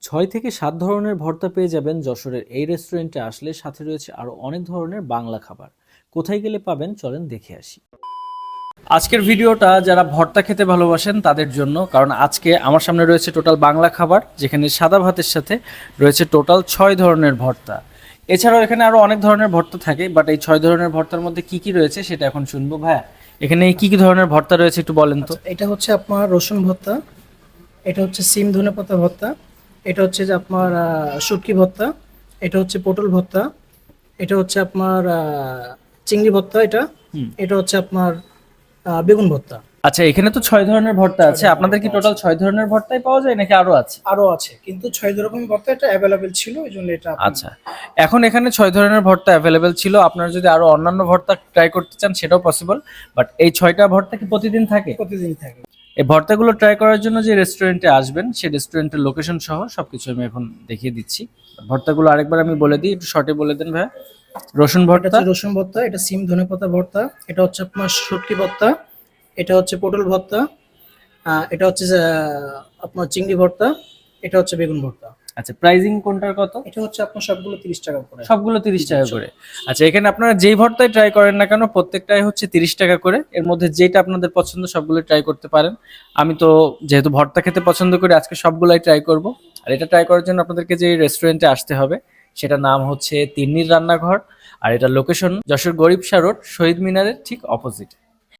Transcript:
৬ থেকে ৭ ধরনের ভর্তা পেয়ে যাবেন যশোরের এই রেস্টুরেন্টে আসলে, সাথে রয়েছে আরো অনেক ধরনের বাংলা খাবার। কোথায় গেলে পাবেন চলেন দেখে আসি। আজকের ভিডিওটা যারা ভর্তা খেতে ভালোবাসেন তাদের জন্য, কারণ আজকে আমার সামনে রয়েছে টোটাল বাংলা খাবার, যেখানে সাদা ভাতের সাথে রয়েছে টোটাল ৬ ধরনের ভর্তা। এছাড়াও এখানে আরো অনেক ধরনের ভর্তা থাকে, বাট এই ৬ ধরনের ভর্তার মধ্যে কি কি রয়েছে সেটা এখন শুনবো। ভাইয়া, এখানে কি কি ধরনের ভর্তা রয়েছে একটু বলেন তো। এটা হচ্ছে আপনার রসুন ভর্তা, এটা হচ্ছে সিম ধনেপাতা ভর্তা, এটা হচ্ছে যে আপনার শুটকি ভর্তা, এটা হচ্ছে পটল ভর্তা, এটা হচ্ছে আপনার চিংড়ি ভর্তা, এটা হুম। এটা হচ্ছে আপনার বেগুন ভর্তা। আচ্ছা, এখানে তো ৬ ধরনের ভর্তা আছে, ধরনের আপনাদের কি ভর্তা টোটাল ৬ ধরনের ভর্তাই পাওয়া যায় নাকি আরো আছে? আরো আছে, কিন্তু 6 রকম ভর্তা এটা অ্যাভেলেবেল ছিল, এই জন্য এটা আচ্ছা, এখন এখানে ৬ ধরনের ভর্তা অ্যাভেলেবেল ছিল। আপনারা যদি আরো অন্যান্য ভর্তা ট্রাই করতে চান সেটাও পসিবল, বাট এই ৬টা ভর্তা কি প্রতিদিন থাকে? প্রতিদিন থাকে। এই ভর্তাগুলো ট্রাই করার জন্য যে রেস্টুরেন্টে আসবেন সেই রেস্টুরেন্টের লোকেশন সহ সবকিছু আমি এখন দেখিয়ে দিচ্ছি। ভর্তাগুলো আরেকবার আমি বলে দিই, একটু শর্টে বলে দেন ভাই। রসুন এটা ভর্তা, হচ্ছে রসুন ভর্তা, এটা সিম ধনেপাতা ভর্তা, এটা হচ্ছে আপনার শুটকি ভর্তা, এটা হচ্ছে পটল ভর্তা, এটা হচ্ছে আপনার চিংড়ি ভর্তা, এটা হচ্ছে বেগুন ভর্তা। আচ্ছা প্রাইজিং কোনটার কত? এটা হচ্ছে আপনার সবগুলো 30 টাকা করে। সবগুলো 30 টাকা করে। আচ্ছা, এখানে আপনারা যেই ভর্তায় ট্রাই করেন না কেন প্রত্যেকটাই হচ্ছে 30 টাকা করে। এর মধ্যে যেটা আপনাদের পছন্দ সবগুলো ট্রাই করতে পারেন। আমি তো যেহেতু ভর্তা খেতে পছন্দ করি, আজকে সবগুলাই ট্রাই করব। আর এটা ট্রাই করার জন্য আপনাদেরকে যে রেস্টুরেন্টে আসতে হবে সেটা নাম হচ্ছে তিন্নির রান্নাঘর। আর এটা লোকেশন যশোর গরিবসা রোড, শহীদ মিনারের ঠিক অপোজিট।